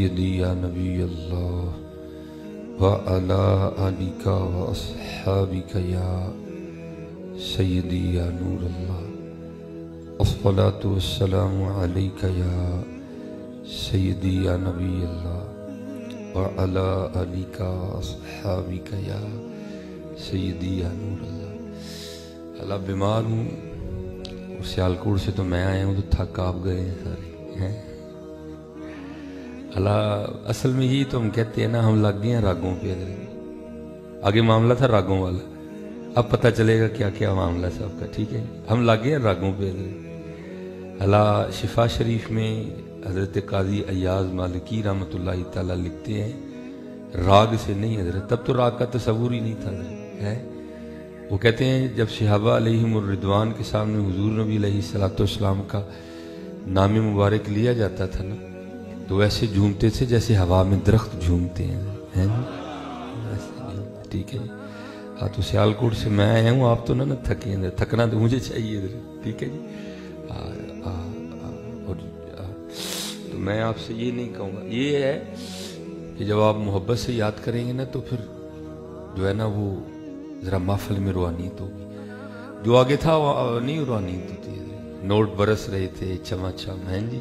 سیدی یا نبی اللہ وعلا آلک و اصحابک یا سیدی یا نور اللہ الصلاة والسلام علیک یا سیدی یا نبی اللہ وعلا آلک و اصحابک یا سیدی یا نور اللہ۔ اللہ بیمار ہوں، سیالکوٹ سے تو میں آیا ہوں تو تھک آپ گئے ہیں سارے ہیں۔ اللہ اصل میں یہی تو ہم کہتے ہیں نا، ہم لگ گئے ہیں راگوں پہ۔ آگے معاملہ تھا راگوں والا، اب پتہ چلے گا کیا کیا معاملہ صاحب کا، ٹھیک ہے؟ ہم لگ گئے ہیں راگوں پہ۔ اللہ شفا شریف میں حضرت قاضی ایاز مالکی رحمۃ اللہ تعالیٰ لکھتے ہیں راگ سے نہیں حضرت، تب تو راگ کا تصور ہی نہیں تھا ہے۔ وہ کہتے ہیں جب صحابہ علیہم الرضوان کے سامنے حضور نبی علیہ الصلوۃ والسلام کا نام مبارک لیا جاتا تھا نا، تو ایسے جھومتے تھے جیسے ہوا میں درخت جھومتے ہیں، ٹھیک ہے؟ ہاں تو سیالکوٹ سے میں آیا ہوں، آپ تو نہ تھکے ہیں، تھکنا تو مجھے چاہیے، ٹھیک ہے جی؟ تو میں آپ سے یہ نہیں کہوں گا، یہ ہے کہ جب آپ محبت سے یاد کریں گے نا تو پھر جو ہے نا وہ ذرا محفل میں روحانیت ہوگی۔ جو آگے تھا وہ نہیں روحانیت ہوتی ہے، نوٹ برس رہے تھے چما چم، ہیں جی؟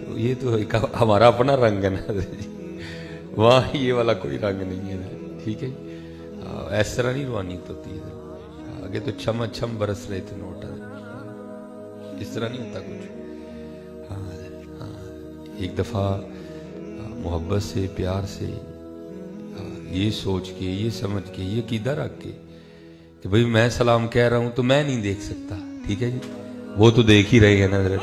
تو یہ تو ایک ہمارا اپنا رنگ ہے نا جی، وہاں یہ والا کوئی رنگ نہیں ہے، ٹھیک ہے؟ اس طرح نہیں روحانیت ہوتی ہے، آگے تو چما چم برس رہے تھے نوٹ، اس طرح نہیں ہوتا کچھ۔ ایک دفعہ محبت سے پیار سے یہ سوچ کے، یہ سمجھ کے، یہ عقیدہ رکھ کے کہ بھئی میں سلام کہہ رہا ہوں تو میں نہیں دیکھ سکتا، ٹھیک ہے جی؟ وہ تو دیکھ ہی رہے ہیں نا حضرت،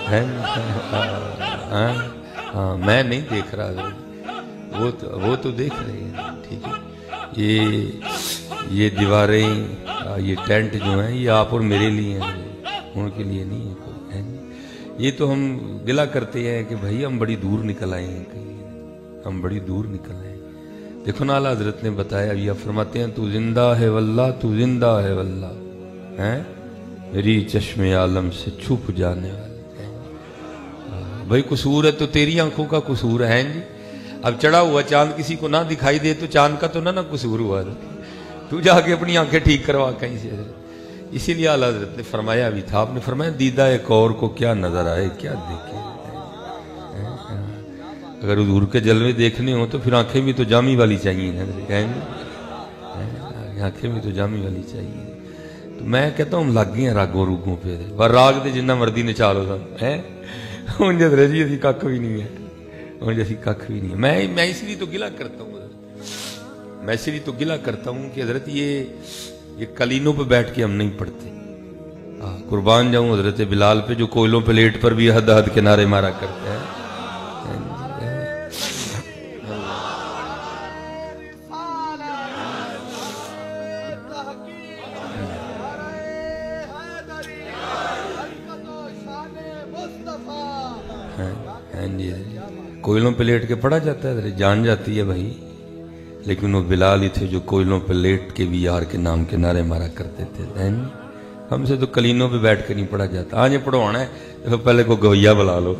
ہاں میں نہیں دیکھ رہا، وہ تو دیکھ رہے ہیں، ٹھیک ہے؟ یہ دیواریں، یہ ٹینٹ جو ہیں یہ آپ اور میرے لیے ہیں، ان کے لیے نہیں ہے کوئی، ہے؟ یہ تو ہم گلہ کرتے ہیں کہ بھائی ہم بڑی دور نکل آئے ہیں، کہیں ہم بڑی دور نکل آئے ہیں۔ دیکھو نا اعلیٰ حضرت نے بتایا، یہ فرماتے ہیں تو زندہ ہے واللہ، تو زندہ ہے واللہ، ہیں میری چشم عالم سے چھپ جانے والے، بھائی قصور ہے تو تیری آنکھوں کا قصور ہے جی۔ اب چڑھا ہوا چاند کسی کو نہ دکھائی دے تو چاند کا تو نہ قصور ہوا، تو جا کے اپنی آنکھیں ٹھیک کروا کہیں سے۔ اسی لیے اعلیٰ حضرت نے فرمایا بھی تھا، آپ نے فرمایا دیدہ ایک اور کو کیا نظر آئے کیا دیکھے۔ اگر حضور کے جلوے دیکھنے ہوں تو پھر آنکھیں بھی تو جامی والی چاہیے، آنکھیں بھی تو جامی والی چاہیے۔ تو میں کہتا ہوں لگ گئے ہیں راگوں روگوں پہ، پر راگ دے جنہ مردی نے چالو تھا ہے، ان جدرے جی اسی ککھ بھی نہیں ہے، ان جیسی ککھ بھی نہیں ہے۔ میں اس لیے تو گلہ کرتا ہوں، میں اس لیے تو گلہ کرتا ہوں کہ حضرت یہ کلینوں پہ بیٹھ کے ہم نہیں پڑھتے۔ قربان جاؤں حضرت بلال پہ جو کوئلوں پہ لیٹ پر بھی حد حد کے نعرے مارا کرتے ہیں۔ کوئلوں پہ لیٹ کے پڑھا جاتا ہے، جان جاتی ہے بھائی، لیکن وہ بلال ہی تھے جو کوئلوں پہ لیٹ کے بھی یار کے نام کے نعرے مارا کرتے تھے۔ ہم سے تو کلینوں پہ بیٹھ کے نہیں پڑھا جاتا۔ آج یہ پڑھوانا ہے تو پہلے کو گویا بلا لو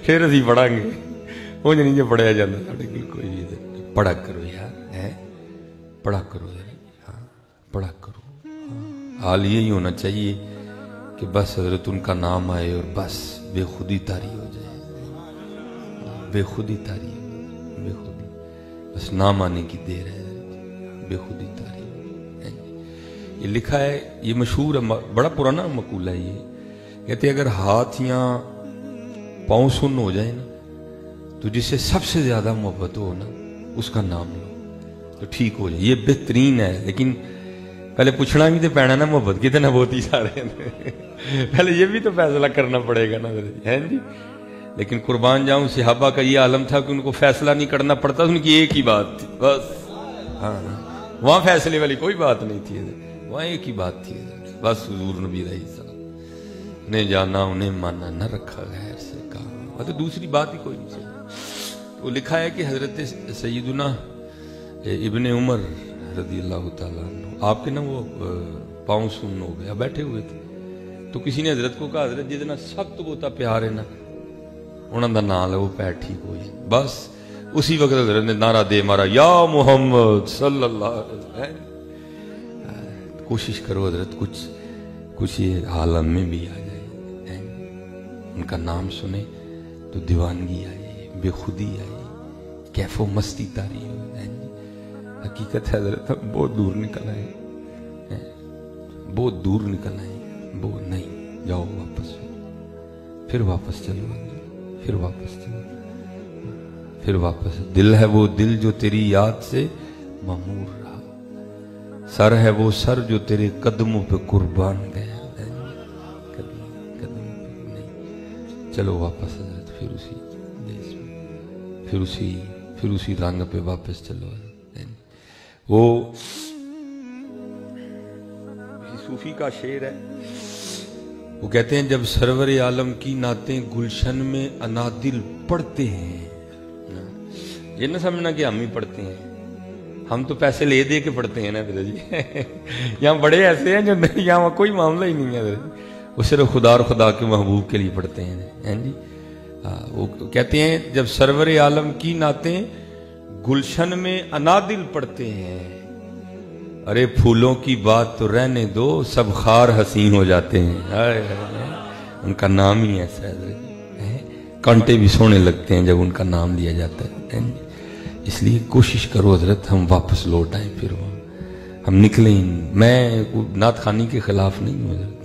پھر اسی پڑھیں گے، وہ نہیں جو پڑھیا جاتا ساڑھے کوئی بھی پڑھا کرو یار، ہے پڑھا کرو یار، ہاں پڑھا کرو۔ حال یہی ہونا چاہیے کہ بس حضرت ان کا نام آئے اور بس بے خودی طاری ہو جائے، بے خودی طاری، بے خودی، بس نام آنے کی دیر ہے، بے خودی طاری۔ یہ لکھا ہے، یہ مشہور ہے، بڑا پرانا مقولہ ہے یہ، کہتے ہیں اگر ہاتھ یا پاؤں سن ہو جائے نا تو جس سے سب سے زیادہ محبت ہو نا اس کا نام لو تو ٹھیک ہو جائے، یہ بہترین ہے۔ لیکن پہلے پوچھنا بھی تو پینا نا محبت کتنا بہت ہی سارے پہلے یہ بھی تو فیصلہ کرنا پڑے گا نا ہے جی۔ لیکن قربان جاؤں صحابہ کا یہ عالم تھا کہ ان کو فیصلہ نہیں کرنا پڑتا، ان کی ایک ہی بات تھی بس، ہاں وہاں فیصلے والی کوئی بات نہیں تھی، وہاں ایک ہی بات تھی بس، حضور نبی علیہ السلام انہیں جانا انہیں مانا، نہ رکھا غیر سے کہا، تو دوسری بات ہی کوئی نہیں چاہیے۔ وہ لکھا ہے کہ حضرت سیدنا ابن عمر رضی اللہ تعالیٰ عنہ آپ کے نا وہ پاؤں سن ہو گیا، بیٹھے ہوئے تھے تو کسی نے حضرت کو کہا حضرت جتنا سخت وہ تھا پیار ہے نا انہوں دا نام لو پیر ٹھیک ہو جائے. بس اسی وقت حضرت نے نعرہ دے مارا یا محمد صلی اللہ علیہ وسلم. کوشش کرو حضرت کچھ یہ عالم میں بھی آ جائے. ان کا نام سنے تو دیوانگی آئے, بے خودی آئے, کیف و مستی تاری ہو. حقیقت ہے حضرت ہم بہت دور نکل آئے, بہت دور نکل آئے. بہت نہیں, جاؤ واپس, پھر واپس چلو, پھر واپس چلو, پھر واپس. دل ہے وہ دل جو تیری یاد سے معمور رہا, سر ہے وہ سر جو تیرے قدموں پہ قربان گیا. چلو واپس حضرت, پھر اسی دیس میں, پھر اسی رنگ پہ واپس چلو. وہ صوفی کا شعر ہے, وہ کہتے ہیں جب سرور عالم کی نعتیں گلشن میں انادل پڑھتے ہیں. یہ نہ سمجھنا کہ ہم ہی پڑھتے ہیں, ہم تو پیسے لے دے کے پڑھتے ہیں نا حضرت جی. یہاں بڑے ایسے ہیں جو یہاں کوئی معاملہ ہی نہیں ہے حضرت, وہ صرف خدا اور خدا کے محبوب کے لیے پڑھتے ہیں جی. وہ کہتے ہیں جب سرور عالم کی نعتیں گلشن میں انادل پڑھتے ہیں, ارے پھولوں کی بات تو رہنے دو, سب خار حسین ہو جاتے ہیں. ان کا نام ہی ایسا ہے, کانٹے بھی سونے لگتے ہیں جب ان کا نام لیا جاتا ہے. اس لیے کوشش کرو حضرت ہم واپس لوٹ آئیں, پھر ہم نکلیں. میں نعت خوانی کے خلاف نہیں ہوں حضرت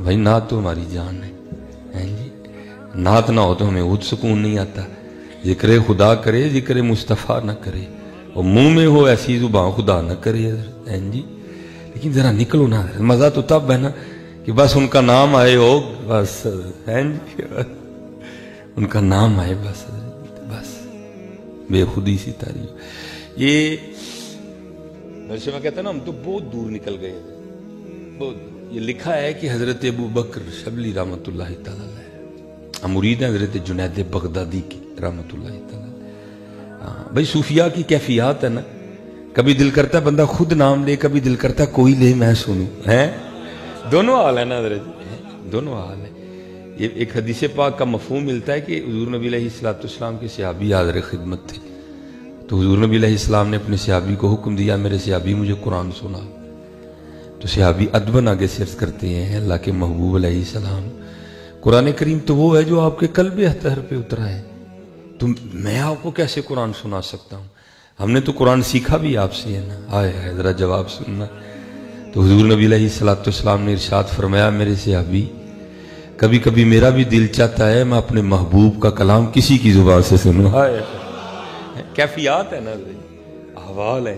بھائی, نعت تو ہماری جان ہے جی. نعت نہ ہو تو ہمیں خود سکون نہیں آتا. ذکر خدا کرے ذکر مصطفیٰ نہ کرے, اور منہ میں ہو ایسی زبان خدا نہ کرے حضرت جی. لیکن ذرا نکلو نا, مزہ تو تب ہے نا کہ بس ان کا نام آئے ہو, بس جی, ان کا نام آئے بس بس, بے خودی سی تاری. یہ میں کہتا نا ہم تو بہت دور نکل گئے, بہت. یہ لکھا ہے کہ حضرت ابو بکر شبلی رحمۃ اللہ تعالی علیہ, ہم مرید ہیں حضرت جنید بغدادی کی رحمۃ اللہ تعالی. بھائی صوفیاء کی کیفیات ہے نا, کبھی دل کرتا ہے بندہ خود نام لے, کبھی دل کرتا ہے کوئی لے میں سنوں. دونوں حال ہے نا حضرت, دونوں حال ہے. یہ ایک حدیث پاک کا مفہوم ملتا ہے کہ حضور نبی علیہ السلام کے صحابی حاضر خدمت تھے, تو حضور نبی علیہ السلام نے اپنے صحابی کو حکم دیا میرے صحابی مجھے قرآن سنا. تو صحابی ادباً آگے سے عرض کرتے ہیں اللہ کے محبوب علیہ السلام, قرآن کریم تو وہ ہے جو آپ کے قلب اطہر پہ اترا ہے, تو میں آپ کو کیسے قرآن سنا سکتا ہوں, ہم نے تو قرآن سیکھا بھی آپ سے ہے نا. آئے ذرا جواب سننا. تو حضور نبی علیہ السلام نے ارشاد فرمایا میرے صحابی کبھی کبھی میرا بھی دل چاہتا ہے میں اپنے محبوب کا کلام کسی کی زبان سے سنوں. کیفیات ہے نا, احوال ہے.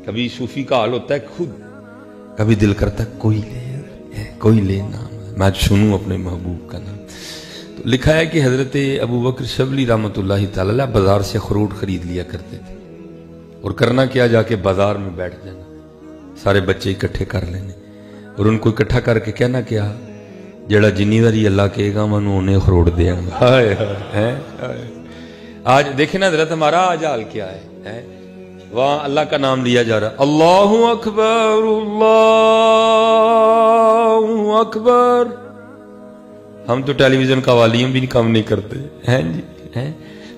کبھی صوفی کا حال ہوتا ہے خود, کبھی دل کرتا ہے کوئی لے نام, میں سنوں اپنے محبوب کا نام. تو لکھا ہے کہ حضرت ابو بکر شبلی رحمۃ اللہ تعالی بازار سے اخروٹ خرید لیا کرتے تھے, اور کرنا کیا جا کے بازار میں بیٹھ جانا, سارے بچے اکٹھے کر لینے, اور ان کو اکٹھا کر کے کہنا کیا جڑا جنی واری اللہ کہے گا میں انہیں اخروٹ دیا گا. آج دیکھیں نا حضرت ہمارا آج حال کیا ہے, وہاں اللہ کا نام لیا جا رہا, اللہ اکبر اللہ اکبر. ہم تو ٹیلی ویژن کا والیوم بھی کم نہیں کرتے ہیں جی.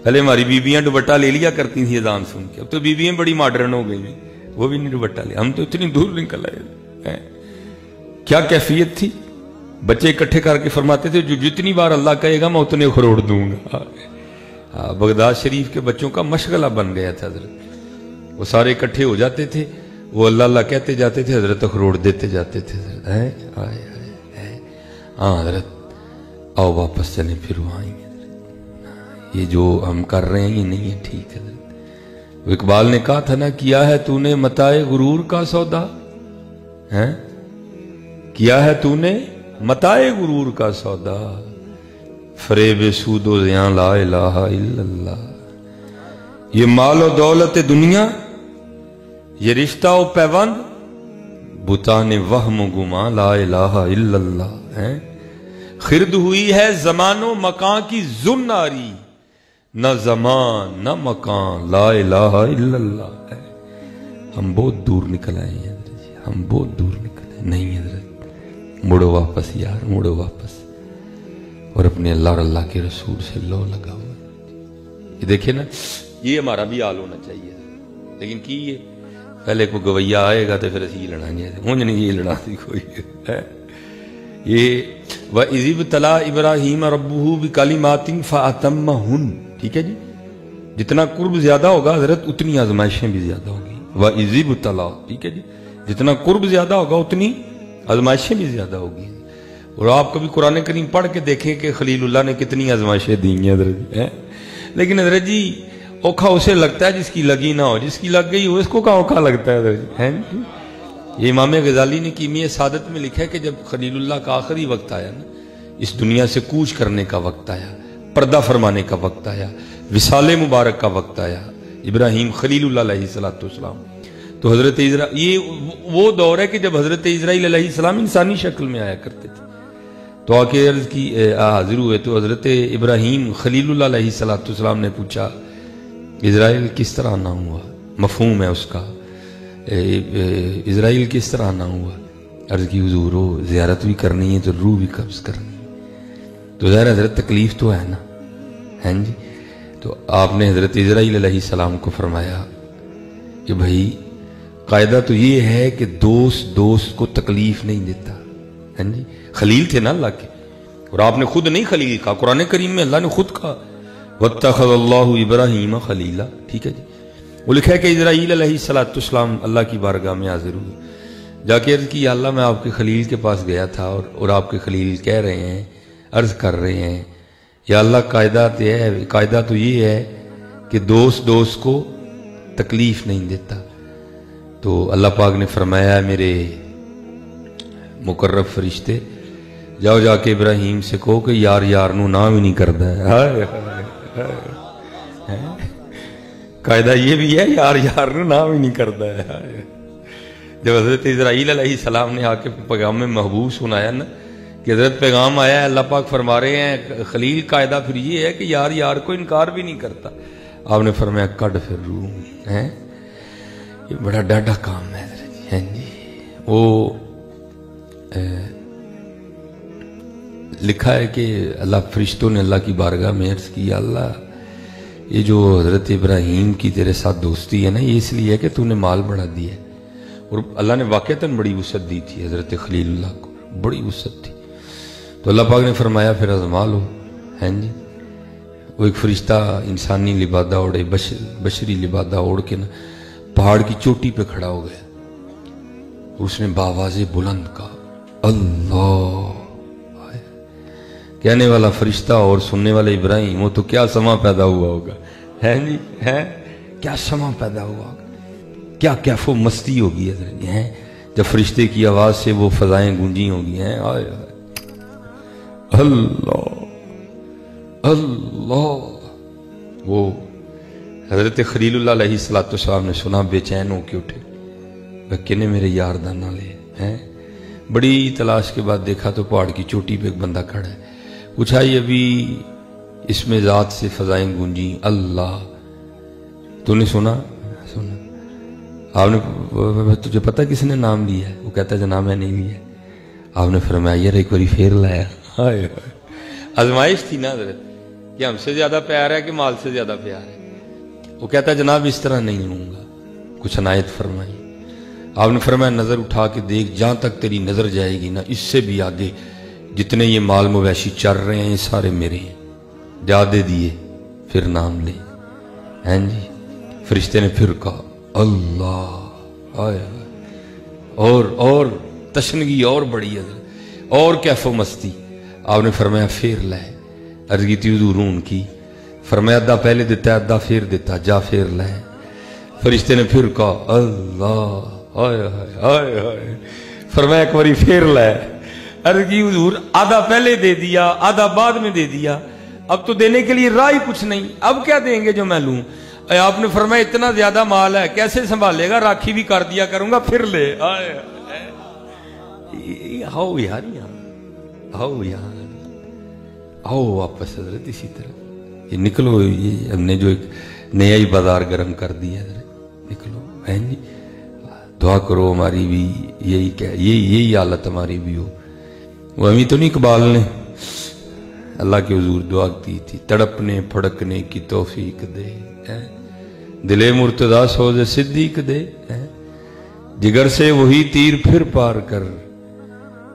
پہلے ہماری بیویاں دوپٹہ لے لیا کرتی تھیں اذان سن کے, اب تو بیویاں بڑی ماڈرن ہو گئی ہیں, وہ بھی نہیں دوپٹہ لیا. ہم تو اتنی دور نکل آئے. کیا کیفیت تھی, بچے اکٹھے کر کے فرماتے تھے جو جتنی بار اللہ کہے گا میں اتنے اخروٹ دوں گا. بغداد شریف کے بچوں کا مشغلہ بن گیا تھا حضرت, وہ سارے اکٹھے ہو جاتے تھے, وہ اللہ اللہ کہتے جاتے تھے, حضرت اخروٹ دیتے جاتے تھے. ہاں حضرت آؤ واپس چلیں, پھر وہاں آئیں گے. یہ جو ہم کر رہے ہیں یہ نہیں ہے ٹھیک ہے. اقبال نے کہا تھا نا کیا ہے تو نے متاع غرور کا سودا, کیا ہے تو نے متاع غرور کا سودا, فریب سود و زیاں لا الہ الا اللہ. یہ مال و دولت دنیا, یہ رشتہ و پیوند, بتان وہم و گمان لا الہ الا اللہ. خرد ہوئی ہے زمان و مکان کی زناری, نہ زمان نہ مکان لا الہ الا اللہ. ہم بہت دور نکل آئے ہیں حضرت, ہم بہت دور نکل آئے. نہیں حضرت مڑو واپس یار, مڑو واپس. اور اپنے اللہ اور اللہ کے رسول سے لو لگا ہوا. یہ دیکھیں نا، یہ ہمارا بھی حال ہونا چاہیے. لیکن کی یہ پہلے کوئی گویا آئے گا تو پھر اسی لڑا گے، ہوں نہیں یہ لڑا دی کوئی ہے. یہ وَإِذِ ابْتَلَىٰ إِبْرَاهِيمَ رَبُّهُ بِكَلِمَاتٍ فَأَتَمَّهُنَّ. ٹھیک ہے جی، جتنا قرب زیادہ ہوگا حضرت اتنی آزمائشیں بھی زیادہ ہوگی. وَإِذِ ابْتَلَىٰ، ٹھیک ہے جی، جتنا قرب زیادہ ہوگا اتنی آزمائشیں بھی زیادہ ہوگی. اور آپ کبھی قرآن کریم پڑھ کے دیکھیں کہ خلیل اللہ نے کتنی آزمائشیں دی ہیں حضرت. لیکن حضرت جی اوکھا اسے لگتا ہے جس کی لگی نہ ہو، جس کی لگ گئی ہو اس کو کہاں اوکھا لگتا ہے حضرت جی. یہ امام غزالی نے کیمیہ سعادت میں لکھا ہے کہ جب خلیل اللہ کا آخری وقت آیا نا، اس دنیا سے کوچ کرنے کا وقت آیا، پردہ فرمانے کا وقت آیا، وصال مبارک کا وقت آیا، ابراہیم خلیل اللہ علیہ السلام، تو حضرت یہ وہ دور ہے کہ جب حضرت اسرائیل علیہ السلام انسانی شکل میں آیا کرتے تھے. تو آ کے عرض کی حاضر ہوئے تو حضرت ابراہیم خلیل اللہ علیہ السلام نے پوچھا اسرائیل کس طرح آنا ہوا؟ مفہوم ہے اس کا، اسرائیل کس طرح آنا ہوا؟ عرض کی حضور ہو زیارت بھی کرنی ہے تو روح بھی قبض کرنی ہے، تو ظاہر حضرت تکلیف تو ہے نا. ہیں جی، تو آپ نے حضرت اسرائیل علیہ السلام کو فرمایا کہ بھائی قاعدہ تو یہ ہے کہ دوست کو تکلیف نہیں دیتا. ہیں جی، خلیل تھے نا اللہ کے، اور آپ نے خود نہیں خلیل کہا، قرآن کریم میں اللہ نے خود کہا وَاتَّخَذَ اللَّهُ إِبْرَاهِيمَ خَلِيلًا. ٹھیک ہے جی، وہ لکھا ہے کہ اسرائیل علیہ السلام اللہ کی بارگاہ میں حاضر ہوئے، جا کے عرض کی یا اللہ میں آپ کے خلیل کے پاس گیا تھا اور آپ کے خلیل کہہ رہے ہیں، عرض کر رہے ہیں یا اللہ قاعدہ تو یہ ہے کہ دوست کو تکلیف نہیں دیتا. تو اللہ پاک نے فرمایا میرے مقرب فرشتے جاؤ جا کے ابراہیم سے کہو کہ یار نو نام ہی نہیں کرتا ہے. قاعدہ یہ بھی ہے یار نو نام ہی نہیں کرتا ہے. جب حضرت اسرائیل علیہ السلام نے آ کے پیغام میں محبوب سنایا نا کہ حضرت پیغام آیا ہے، اللہ پاک فرما رہے ہیں خلیل قاعدہ پھر یہ ہے کہ یار کو انکار بھی نہیں کرتا. آپ نے فرمایا کڈ پھر روح ہے. یہ بڑا ڈاڈا کام ہے حضرت جی. وہ لکھا ہے کہ اللہ فرشتوں نے اللہ کی بارگاہ میں عرض کی اللہ یہ جو حضرت ابراہیم کی تیرے ساتھ دوستی ہے نا یہ اس لیے ہے کہ تو نے مال بڑھا دیا ہے. اور اللہ نے واقعتاً بڑی وسعت دی تھی حضرت خلیل اللہ کو، بڑی وسعت تھی. تو اللہ پاک نے فرمایا پھر آزما لو. ہیں جی، وہ ایک فرشتہ انسانی لبادہ اوڑے، بشری لبادہ اوڑ کے نا پہاڑ کی چوٹی پہ کھڑا ہو گیا. اس نے باواز بلند کہا اللہ. کہنے والا فرشتہ اور سننے والا ابراہیم، وہ تو کیا سما پیدا ہوا ہوگا. ہے جی، ہے کیا سما پیدا ہوا ہوگا، کیا کیف و مستی ہوگی حضرت ہیں جب فرشتے کی آواز سے وہ فضائیں گونجی ہوگی. ہیں اللہ اللہ. وہ حضرت خلیل اللہ علیہ السلام نے سنا، بے چین ہو کے اٹھے، کنے میرے یار دانا لے. ہیں بڑی تلاش کے بعد دیکھا تو پہاڑ کی چوٹی پہ ایک بندہ کھڑا ہے. پوچھا یہ ابھی اس میں ذات سے فضائیں گونجی اللہ، تو نے سنا؟ آپ نے تجھے پتہ کس نے نام لیا ہے؟ وہ کہتا ہے جناب میں نہیں لیا. آپ نے فرمایا یار ایک باری پھیر لایا. آزمائش تھی نا حضرت کہ ہم سے زیادہ پیار ہے کہ مال سے زیادہ پیار ہے. وہ کہتا ہے جناب اس طرح نہیں لوں گا. کچھ عنایت فرمائی. آپ نے فرمایا نظر اٹھا کے دیکھ، جہاں تک تیری نظر جائے گی نا اس سے بھی آگے جتنے یہ مال مویشی چل رہے ہیں یہ سارے میرے ہیں، جا دے دیے پھر نام لے. ہیں جی، فرشتے نے پھر کہا اللہ. اور تشنگی اور بڑی حضرت اور کیف و مستی. آپ نے فرمایا پھر لائے. عرض کی تھی حضور ان کی، فرمایا ادھا پہلے دیتا ہے ادھا پھر دیتا، جا پھر لائے. فرشتے نے پھر کہا اللہ. فرمایا ایک باری پھر لائے. عرض کی حضور آدھا پہلے دے دیا آدھا بعد میں دے دیا، اب تو دینے کے لیے راہ ہی کچھ نہیں، اب کیا دیں گے جو میں لوں. آپ نے فرمایا اتنا زیادہ مال ہے کیسے سنبھالے گا، راکھی بھی کر دیا کروں گا پھر لے. آؤ یار آؤ یار آؤ واپس حضرت اسی طرح یہ نکلو. یہ ہم نے جو ایک نیا ہی بازار گرم کر دیا حضرت، نکلو. ہیں جی، دعا کرو ہماری بھی یہی حالت ہماری بھی ہو. وہ امی تو نہیں اقبال نے اللہ کے حضور دعا کی تھی، تڑپنے پھڑکنے کی توفیق دے، دل مرتضیٰ سوز صدیق دے، جگر سے وہی تیر پھر پار کر،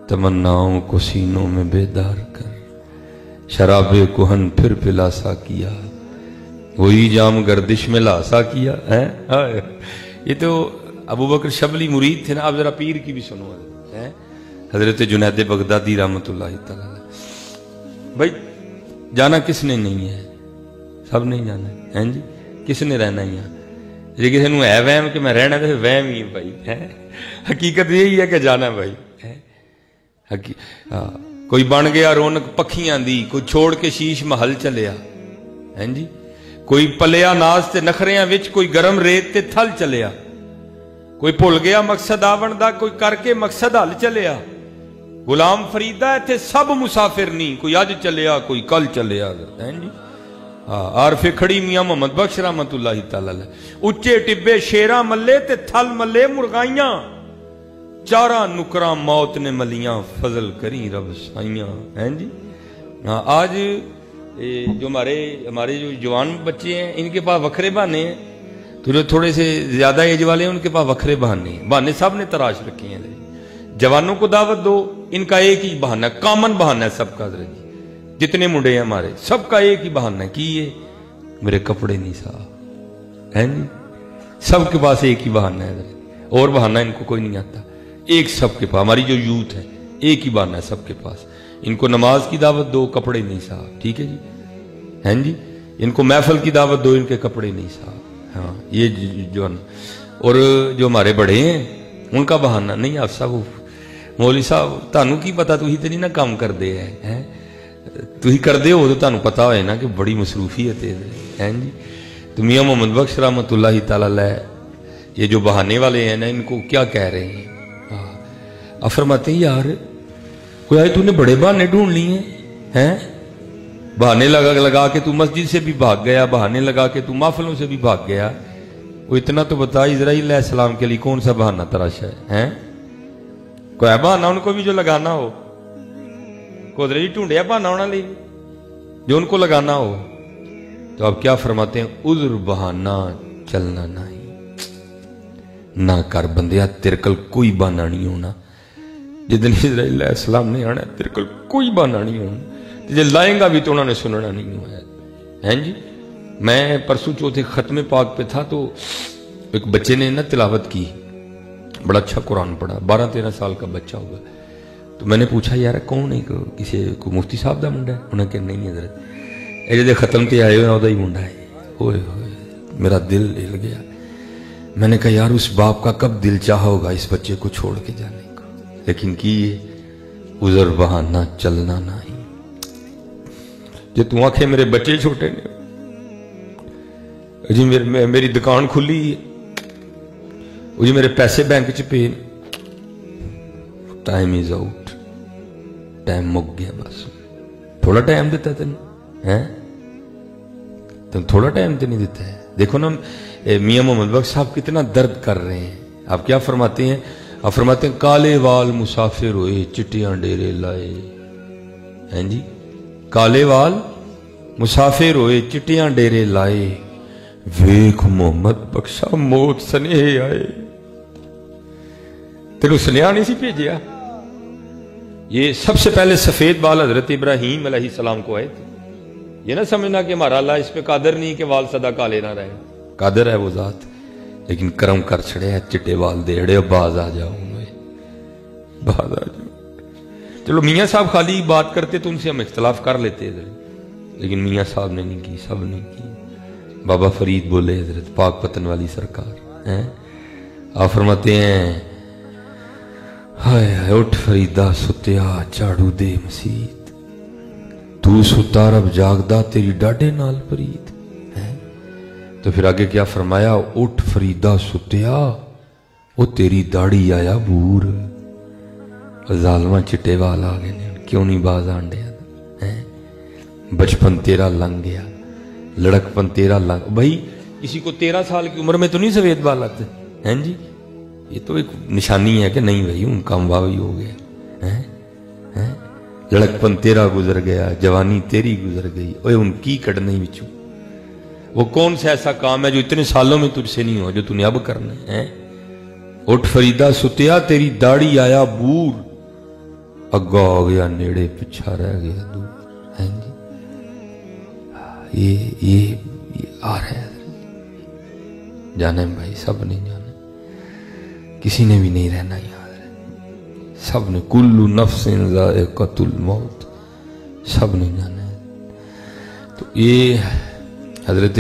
تمناؤں کو سینوں میں بیدار کر، شراب کہن پھر پلاسا کیا، وہی جام گردش میں لاسا کیا۔ یہ تو ابو بکر شبلی مرید تھے نا۔ آپ ذرا پیر کی بھی سنو، حضرت جنید بغدادی رحمت اللہ تعالی۔ بھائی جانا کس نے نہیں ہے؟ سب نہیں جانا ہے جی۔ کس نے رہنا ہی یہاں؟ جی کسی نے ہے وہم کہ میں رہنا تو وہم ہی ہے بھائی، حقیقت یہی ہے کہ جانا بھائی۔ کوئی بن گیا رونق پکھیاں دی، کوئی چھوڑ کے شیش محل چلیا، جی کوئی پلیا ناز تے نخریاں وچ، کوئی گرم ریت تے تھل چلیا، کوئی بھول گیا مقصد آون دا، کوئی کر کے مقصد حل چلیا۔ غلام فریدہ ایتھے سب مسافر نہیں، کوئی اج چلیا کوئی کل چلیا، جی عارف کھڑی میاں محمد بخش رحمت اللہ تعالی۔ اچے ٹبے شیراں ملے تے تھل ملے مرغائیاں، چارہ نکراں موت نے ملیاں، فضل کری رب سائیاں، جی۔ آج جو ہمارے جو جوان بچے ہیں، ان کے پاس وکھرے بہانے ہیں، تو جو تھوڑے سے زیادہ ایج والے ہیں ان کے پاس وکھرے بہانے سب نے تراش رکھے ہیں۔ جوانوں کو دعوت دو، ان کا ایک ہی بہانہ ہے، کامن بہانہ ہے سب کا، جتنے منڈے ہیں ہمارے سب کا ایک ہی بہانہ ہے کہ یہ میرے کپڑے نہیں صاف، ہے جی۔ سب کے پاس ایک ہی بہانہ ہے، اور بہانہ ان کو کوئی نہیں آتا، ایک سب کے پاس۔ ہماری جو یوتھ ہے ایک ہی بہانہ ہے سب کے پاس، ان کو نماز کی دعوت دو کپڑے نہیں صاف، ٹھیک ہے جی، ہیں جی۔ ان کو محفل کی دعوت دو، ان کے کپڑے نہیں صاف، ہاں یہ جو۔ اور جو ہمارے بڑے ہیں ان کا بہانہ نہیں، آپ صاحب مولوی صاحب تانوں کی پتا، تو ہی تو نہیں نا کام کر دے ہیں، تو ہی کر دے ہو تو تانوں پتا ہوئے نا کہ بڑی مصروفیت ہے جی۔ تو میاں محمد بخش رحمت اللہ تعالی علیہ یہ جو بہانے والے ہیں نا، ان کو کیا کہہ رہے ہیں؟ آپ فرماتے ہیں یار کوئی آئے تو نے بڑے بہانے ڈھونڈ لیے ہیں، بہانے لگا کے تو مسجد سے بھی بھاگ گیا، بہانے لگا کے تو محفلوں سے بھی بھاگ گیا۔ وہ اتنا تو بتا اسرائیل علیہ السلام کے لیے کون سا بہانہ تراشا ہے؟ کوئی بہانہ ان کو بھی جو لگانا ہو، قدرت ڈھونڈیا بہانہ انہوں نے جو ان کو لگانا ہو۔ تو آپ کیا فرماتے ہیں؟ عذر بہانہ چلنا نہیں، نہ کر بندیا، تیرے کل کوئی بہانہ نہیں ہونا۔ جدن اسرائیل علیہ السلام نے آنا تیرے کل کوئی بہانہ نہیں ہونا، جب لائیں گا بھی تو انہوں نے سننا نہیں ہوا ہے جی۔ میں پرسوں چوتھے ختم پاک پہ تھا، تو ایک بچے نے نا تلاوت کی، بڑا اچھا قرآن پڑھا، 12-13 سال کا بچہ ہوگا۔ تو میں نے پوچھا یار کون ہے، کسی کو مفتی صاحب دا منڈا ہے؟ انہوں نے کہا نہیں حضرت، یہ جدے ختم تے آئے ہوئے ہیں وہی منڈا ہے۔ ہوئے ہوئے میرا دل ہل گیا۔ میں نے کہا یار اس باپ کا کب دل چاہا ہوگا اس بچے کو چھوڑ کے جانے کو، لیکن کی یہ عذر بہانہ چلنا نہیں۔ جو تو آنکھیں میرے بچے چھوٹے نے جی، میری دکان کھلی ہے جی، میرے پیسے بینک چ پے، ٹائم از آؤٹ، ٹائم مک گیا، بس تھوڑا ٹائم دیتا ہے تم تھوڑا ٹائم تو نہیں دیتا ہے۔ دیکھو نا میاں محمد بخش صاحب کتنا درد کر رہے ہیں۔ آپ کیا فرماتے ہیں؟ آپ فرماتے ہیں کالے وال مسافر ہوئے چٹیاں ڈیرے لائے، ہیں جی، کالے وال مسافر ہوئے چٹیاں ڈیرے لائے، ویکھ محمد بخشا موت سنیہ آئے۔ تیرو سنیا نہیں سی بھیجیا؟ یہ سب سے پہلے سفید بال حضرت ابراہیم علیہ السلام کو آئے تھے۔ یہ نہ سمجھنا کہ ہمارا اللہ اس پہ قادر نہیں کہ وال صدا کالے نہ رہے، قادر ہے وہ ذات، لیکن کرم کر چھڑے ہے چٹے وال دیڑے، باز آ جاؤ، باز آ جاؤ۔ چلو میاں صاحب خالی بات کرتے تو ان سے ہم اختلاف کر لیتے ہیں، لیکن میاں صاحب نے نہیں کی، سب نے کی۔ بابا فرید بولے حضرت پاک پتن والی سرکار ہیں، آپ فرماتے ہیں ہائے ہائے اٹھ فریدہ ستیا چاڑو دے مسیت، تو ستا رب جاگدا تیری ڈاڈے نال پرید ہے۔ تو پھر آگے کیا فرمایا؟ اٹھ فریدہ ستیا وہ تیری داڑھی آیا بور، ظالمہ چٹے وال آ گئے، کیوں نہیں باز آنڈیا؟ بچپن تیرا لنگ گیا، لڑکپن تیرا لنگ۔ بھائی کسی کو 13 سال کی عمر میں تو نہیں سفید بال آتے ہیں جی، یہ تو ایک نشانی ہے کہ نہیں بھائی ان کام واوی ہو گیا ہے۔ لڑکپن تیرا گزر گیا، جوانی تیری گزر گئی، اوے ان کی کڑنے وچوں وہ کون سا ایسا کام ہے جو اتنے سالوں میں تجھ سے نہیں ہوا جو تو نے اب کرنا ہے؟ اٹھ فریدہ ستیا تیری داڑھی آیا بور، اگا ہو گیا نیڑے پچھا رہ گیا دور. یہ آ رہا ہے، جانے بھائی سب نہیں جانا، کسی نے بھی نہیں رہنا یاد ہے، سب نے کل نفس ذائقۃ الموت، سب نے جانا ہے. تو یہ حضرت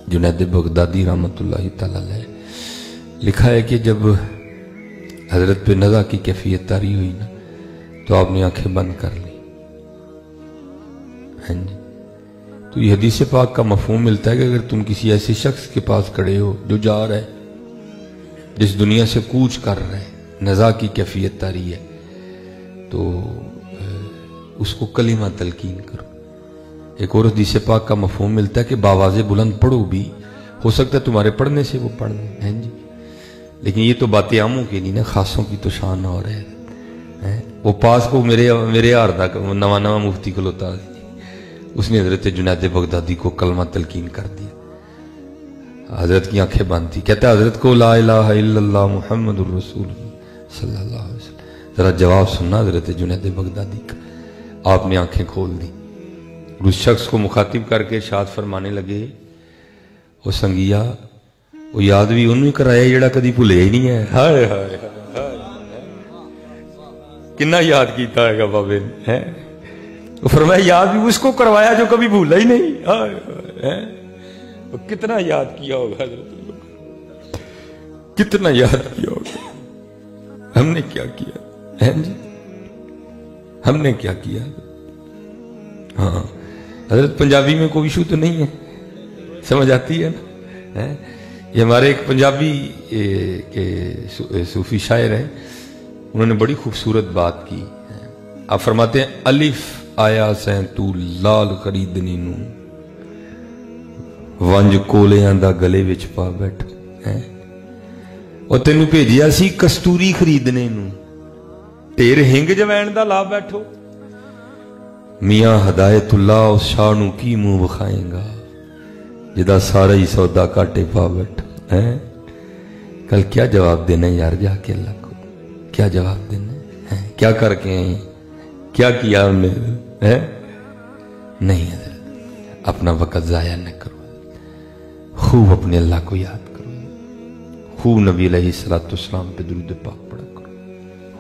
جنید بغدادی رحمۃ اللہ تعالی علیہ لکھا ہے کہ جب حضرت پہ نزا کی کیفیت طاری ہوئی نا تو آپ نے آنکھیں بند کر لی. ہاں جی، تو یہ حدیث پاک کا مفہوم ملتا ہے کہ اگر تم کسی ایسے شخص کے پاس کھڑے ہو جو جا رہا ہے، جس دنیا سے کوچ کر رہا ہے، نزا کی کیفیت طاری ہے، تو اس کو کلمہ تلقین کرو. ایک اور حدیث پاک کا مفہوم ملتا ہے کہ باواز بلند پڑھو بھی، ہو سکتا ہے تمہارے پڑھنے سے وہ پڑھ لیں. ہیں جی، لیکن یہ تو باتیں عاموں کی نہیں نا، خاصوں کی تو شان ہو رہے ہیں. وہ پاس کو میرے آردہ نواں مفتی کھلوتا، اس نے حضرت جنید بغدادی کو کلمہ تلقین کر دیا. حضرت کی آنکھیں بند تھی، کہتا ہے حضرت کو لا الہ الا اللہ محمد الرسول صلی اللہ علیہ وسلم. ذرا جواب سننا حضرت جنید بغدادی کا. آپ نے آنکھیں کھول دی، اس شخص کو مخاطب کر کے ارشاد فرمانے لگے، وہ سنگیا وہ یاد بھی انہوں ہی کرایا جڑا کدی بھولیا ہی نہیں ہے. ہائے ہائے کنا یاد کیتا ہے گا بابے نے، وہ فرمایا یاد بھی اس کو کروایا جو کبھی بھولا ہی نہیں. وہ کتنا یاد کیا ہوگا حضرت، کتنا یاد کیا ہوگا. ہم نے کیا کیا جی، ہم نے کیا کیا. ہاں حضرت پنجابی میں کوئی ایشو تو نہیں ہے، سمجھ آتی ہے نا. یہ ہمارے ایک پنجابی صوفی شاعر ہیں، انہوں نے بڑی خوبصورت بات کی. آپ فرماتے ہیں الف آیا سین تو لال خریدنی نو، ونج کولیاں دا گلے وچ پا بیٹھ، اور تینوں بھیجیا سی کستوری خریدنے نو، ٹیر ہنگ جوین دا لا بیٹھو. میاں ہدایت اللہ اس شاہ نو کی منہ بخائیں گا جدا سارا ہی سودا کاٹے پا بیٹھ. کل کیا جواب دینا یار جا کے اللہ کو، کیا جواب دینا، کیا کر کے آئے، کیا کیا ہم نے. نہیں حضرت اپنا وقت ضائع نہ کرو، خوب اپنے اللہ کو یاد کرو، خوب نبی علیہ الصلوۃ والسلام پہ درود پاک پڑھا کرو.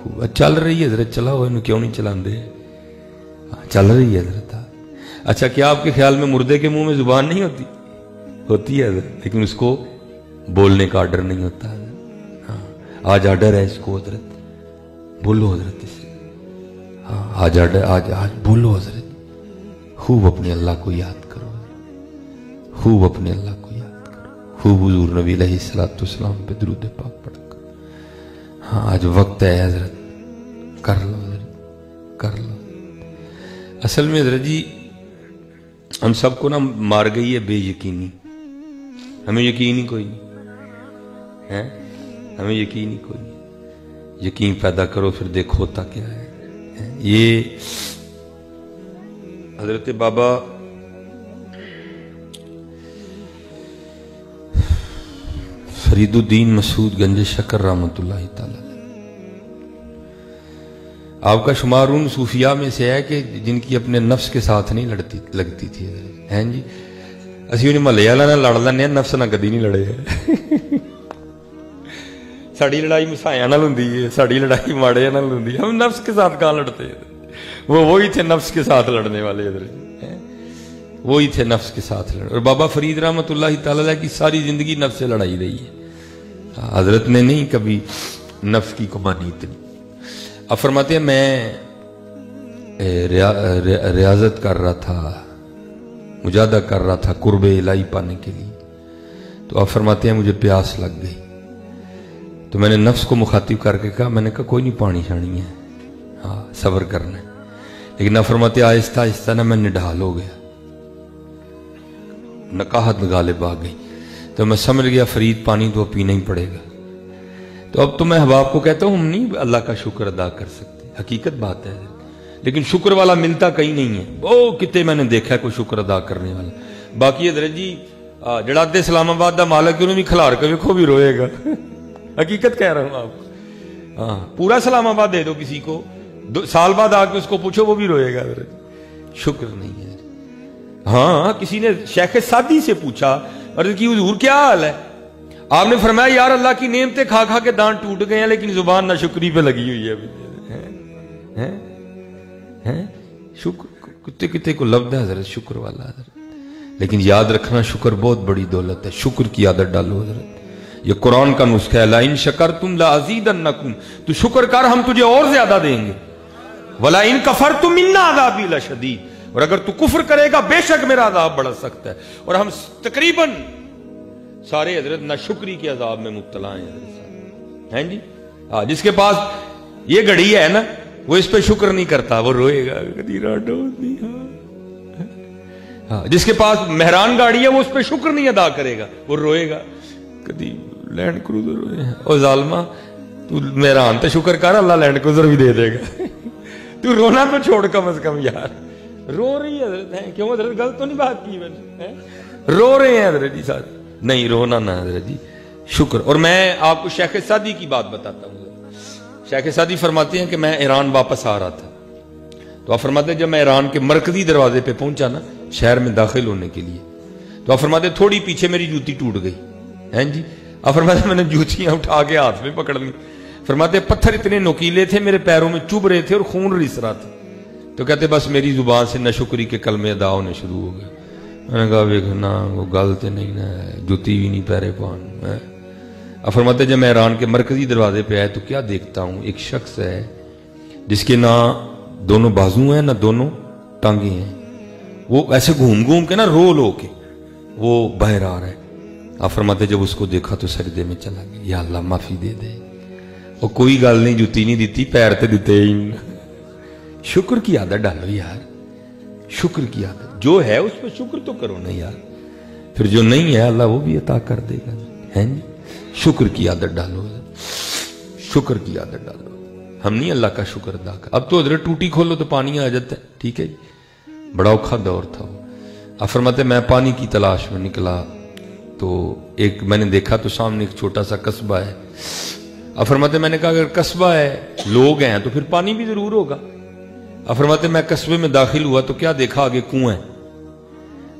خوب چل رہی ہے حضرت، چلاؤ انہوں کیوں نہیں چلا دے، چل رہی ہے حضرت. اچھا کیا آپ کے خیال میں مردے کے منہ میں زبان نہیں ہوتی؟ ہوتی ہے حضرت، لیکن اس کو بولنے کا آرڈر نہیں ہوتا. ہاں آج آرڈر ہے اس کو حضرت، بولو حضرت اسے. ہاں آج آرڈر، آج بولو حضرت. خوب اپنے اللہ کو یاد کرو، خوب اپنے اللہ کو یاد کرو، خوب حضور نبی علیہ الصلوۃ والسلام پہ درود پاک پڑھا کرو. ہاں آج وقت ہے حضرت، کر لو حضرت، کر لو. اصل میں حضرت جی ہم سب کو نا مار گئی ہے بے یقینی. ہمیں یقین ہی کوئی نہیں ہے، ہمیں یقین ہی کوئی نہیں. یقین پیدا کرو پھر دیکھو ہوتا کیا ہے. یہ حضرت بابا فرید الدین مسعود گنج شکر رحمۃ اللہ تعالی آپ کا شمار ان صوفیاء میں سے ہے کہ جن کی اپنے نفس کے ساتھ نہیں لگتی تھی. ہیں جی اسی انہیں محلے والا نہ لڑ لینے، نفس نہ کدی نہیں لڑے. ساڑی لڑائی مسائیاں نال ہوندی ہے، ساڑی لڑائی ماڑے نال ہوندی ہے. ہم نفس کے ساتھ کہاں لڑتے ہیں؟ وہ وہی تھے نفس کے ساتھ لڑنے والے، وہی تھے نفس کے ساتھ لڑنے. اور بابا فرید رحمۃ اللہ تعالی علیہ کی ساری زندگی نفس سے لڑائی رہی ہے. حضرت نے نہیں کبھی نفس کی کو مانی اتنی. اب فرماتے ہیں میں ریاضت کر رہا تھا، مجاہدہ کر رہا تھا قرب الہی پانے کے لیے، تو آپ فرماتے ہیں مجھے پیاس لگ گئی، تو میں نے نفس کو مخاطب کر کے کہا، میں نے کہا کوئی نہیں پانی شانی ہے، ہاں صبر کرنا ہے. لیکن آپ فرماتے ہیں آہستہ آہستہ نا میں نڈھال ہو گیا، نقاہت غالب آ گئی، تو میں سمجھ گیا فرید پانی تو پینا ہی پڑے گا. تو اب تو میں احباب کو کہتا ہوں ہم نہیں اللہ کا شکر ادا کر سکتے، حقیقت بات ہے. لیکن شکر والا ملتا کہیں نہیں ہے. وہ کتے میں نے دیکھا ہے کوئی شکر ادا کرنے والا. باقی حضرت جی جڑا دے اسلام آباد دا مالک انہوں بھی کھلار کے ویکھو بھی روئے گا. حقیقت کہہ رہا ہوں آپ کو. ہاں پورا اسلام آباد دے دو کسی کو, سال بعد آ کے اس کو پوچھو وہ بھی روئے گا. شکر نہیں ہے. ہاں کسی نے شیخ سادی سے پوچھا عرض کی حضور کیا حال ہے؟ آپ نے فرمایا یار اللہ کی نعمتیں کھا کھا کے دانت ٹوٹ گئے ہیں لیکن زبان ناشکری پہ لگی ہوئی ہے. شکر کتے کتے کو لفظ ہے حضرت شکر والا حضرت. لیکن یاد رکھنا شکر بہت بڑی دولت ہے. شکر کی عادت ڈالو حضرت. یہ قرآن کا نسخہ ہے, لَإِن شَكَرْتُمْ لَأَزِيدَنَّكُمْ, تو شکر کر ہم تجھے اور زیادہ دیں گے. وَلَإِن كَفَرْتُمْ إِنَّ عَذَابِي لَشَدِيدٌ, اور اگر تو کفر کرے گا بے شک میرا عذاب بڑا سخت ہے. اور ہم تقریباً سارے حضرت ناشکری کے عذاب میں مبتلا ہیں حضرت. ہیں جی جس کے پاس یہ گھڑی ہے نا وہ اس پہ شکر نہیں کرتا, وہ روئے گا. جس کے پاس مہران گاڑی ہے وہ اس پہ شکر نہیں ادا کرے گا, وہ روئے گا. کدی لینڈ کروزر ہوئے ہیں, او ظالمہ تو مہران تے شکر کر, اللہ لینڈ کروزر بھی دے دے گا. تو رونا تو چھوڑ کم از کم یار. رو رہی ہے حضرت ہیں, کیوں حضرت غلط تو نہیں بات کی میں نے, رو رہے ہیں حضرت جی ساتھ. نہیں رونا نہ حضرت جی, شکر. اور میں آپ کو شیخ سعدی کی بات بتاتا ہوں. شیخ سعدی فرماتے ہیں کہ میں ایران واپس آ رہا تھا, تو آپ فرماتے ہیں جب میں ایران کے مرکزی دروازے پہ پہنچا نا شہر میں داخل ہونے کے لیے, تو آپ فرماتے ہیں تھوڑی پیچھے میری جوتی ٹوٹ گئی. ہیں جی آپ فرماتے ہیں میں نے جوتیاں اٹھا کے ہاتھ میں پکڑ لی. فرماتے ہیں پتھر اتنے نوکیلے تھے میرے پیروں میں چبھ رہے تھے اور خون رس رہا تھا. تو کہتے بس میری زبان سے ناشکری کے کلمے ادا ہونے شروع ہو گئے. میں نے کہا ویکھنا وہ گل تے نہیں نا, جوتی بھی نہیں پیرے پان. اب فرماتے جب میں ایران کے مرکزی دروازے پہ آئے تو کیا دیکھتا ہوں, ایک شخص ہے جس کے نہ دونوں بازو ہیں نہ دونوں ٹانگیں ہیں. وہ ایسے گھوم گھوم کے نا رو کے وہ باہر آ رہا ہے. آپ فرماتے جب اس کو دیکھا تو سجدے میں چلا گیا, یا اللہ معافی دے دے. اور کوئی گل نہیں, جوتی نہیں دیتی, پیر تے دیتے ہی. شکر کی عادت ڈالو یار, شکر کی عادت. جو ہے اس پہ شکر تو کرو نا یار, پھر جو نہیں ہے اللہ وہ بھی عطا کر دے گا. ہے شکر کی عادت ڈالو, شکر کی عادت ڈالو. ہم نہیں اللہ کا شکر ادا کر. اب تو حضرت ٹوٹی کھولو تو پانی آ جاتا ہے. ٹھیک ہے جی, بڑا اوکھا دور تھا وہ. اب فرماتے میں پانی کی تلاش میں نکلا تو ایک میں نے دیکھا تو سامنے ایک چھوٹا سا قصبہ ہے. اب فرماتے میں نے کہا اگر قصبہ ہے لوگ ہیں تو پھر پانی بھی ضرور ہوگا. اب فرماتے میں قصبے میں داخل ہوا تو کیا دیکھا آگے کنواں ہے.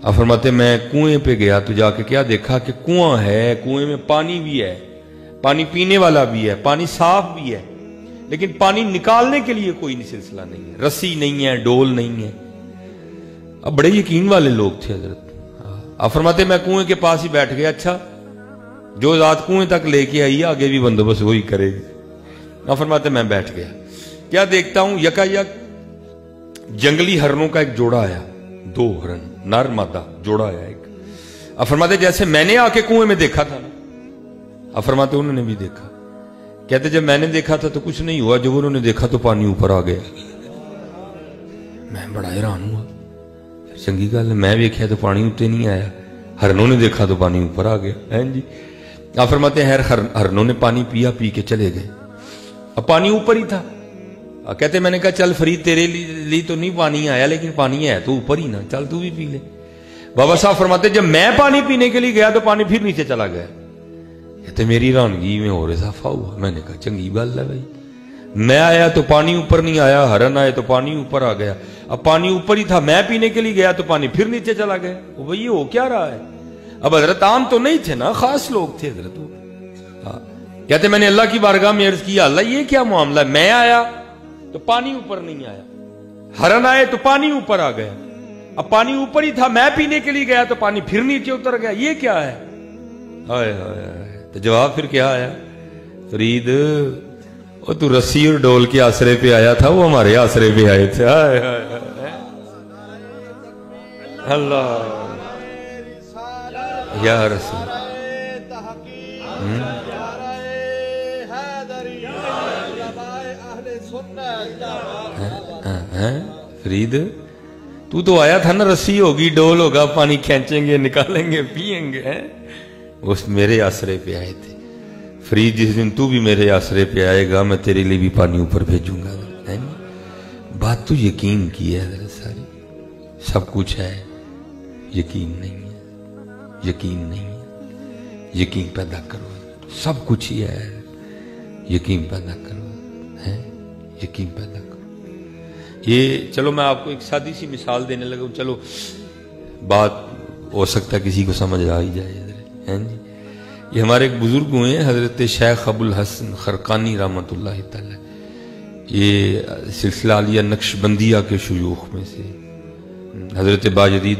اب فرماتے میں کنویں پہ گیا تو جا کے کیا دیکھا کہ کنواں ہے, کنویں میں پانی بھی ہے, پانی پینے والا بھی ہے, پانی صاف بھی ہے, لیکن پانی نکالنے کے لیے کوئی سلسلہ نہیں ہے, رسی نہیں ہے, ڈول نہیں ہے. اب بڑے یقین والے لوگ تھے حضرت. اب فرماتے میں کنویں کے پاس ہی بیٹھ گیا. اچھا جو ذات کنویں تک لے کے آئی آگے بھی بندوبست وہی کرے گی. اب فرماتے میں بیٹھ گیا. کیا دیکھتا ہوں یکا یک جنگلی ہرنوں کا ایک جوڑا آیا, 2 ہرن نر مادہ جوڑا آیا ایک. اب فرماتے جیسے میں نے آ کے کنویں میں دیکھا تھا نا, اب فرماتے انہوں نے بھی دیکھا. کہتے جب میں نے دیکھا تھا تو کچھ نہیں ہوا, جب انہوں نے دیکھا تو پانی اوپر آ گیا. میں بڑا حیران ہوا, چنگی گل ہے, میں دیکھا تو پانی اتنے نہیں آیا, ہرنوں نے دیکھا تو پانی اوپر آ گیا. ہیں جی آپ فرماتے ہیں ہرنوں نے پانی پیا, پی کے چلے گئے. اب پانی اوپر ہی تھا. کہتے میں نے کہا چل فرید تیرے لیے تو نہیں پانی آیا لیکن پانی ہے تو اوپر ہی نا, چل تو بھی پی لے. بابا صاحب فرماتے جب میں پانی پینے کے لیے گیا تو پانی پھر نیچے چلا گیا. کہتے میری رانگی میں اور اضافہ ہوا. میں نے کہا چنگی گل ہے بھائی, میں آیا تو پانی اوپر نہیں آیا, ہرن آئے تو پانی اوپر آ گیا. اب پانی اوپر ہی تھا, میں پینے کے لیے گیا تو پانی پھر نیچے چلا گیا. بھائی یہ ہو کیا رہا ہے؟ اب حضرت عام تو نہیں تھے نا, خاص لوگ تھے حضرت. کہتے میں نے اللہ کی بارگاہ میں عرض کیا اللہ یہ کیا معاملہ ہے, میں آیا تو پانی اوپر نہیں آیا, ہرن آئے تو پانی اوپر آ گیا. اب پانی اوپر ہی تھا, میں پینے کے لیے گیا تو پانی پھر نیچے اتر گیا, یہ کیا ہے؟ ہائے ہائے. تو جواب پھر کیا آیا, فرید وہ تو رسی اور ڈول کے آسرے پہ آیا تھا, وہ ہمارے آسرے پہ آئے تھے. ہائے ہائے اللہ یا رسول. فرید تو آیا تھا نا, رسی ہوگی ڈول ہوگا, پانی کھینچیں گے نکالیں گے پیئیں گے. اس میرے آسرے پہ آئے تھے. فرید جس دن تو بھی میرے آسرے پہ آئے گا میں تیرے لیے بھی پانی اوپر بھیجوں گا. بات تو یقین کی ہے حضرت ساری، سب کچھ ہے، یقین نہیں ہے، یقین نہیں ہے، یقین پیدا کرو، سب کچھ ہی ہے، یقین پیدا کرو، ہے یقین پیدا کرو۔ یہ چلو میں آپ کو ایک سادی سی مثال دینے لگا، چلو بات ہو سکتا ہے کسی کو سمجھ آ ہی جائے حضرت، ہیں جی۔ یہ ہمارے ایک بزرگ ہوئے ہیں حضرت شیخ ابو الحسن خرقانی رحمۃ اللہ تعالی، یہ سلسلہ عالیہ نقش بندیہ کے شیوخ میں سے، حضرت باجدید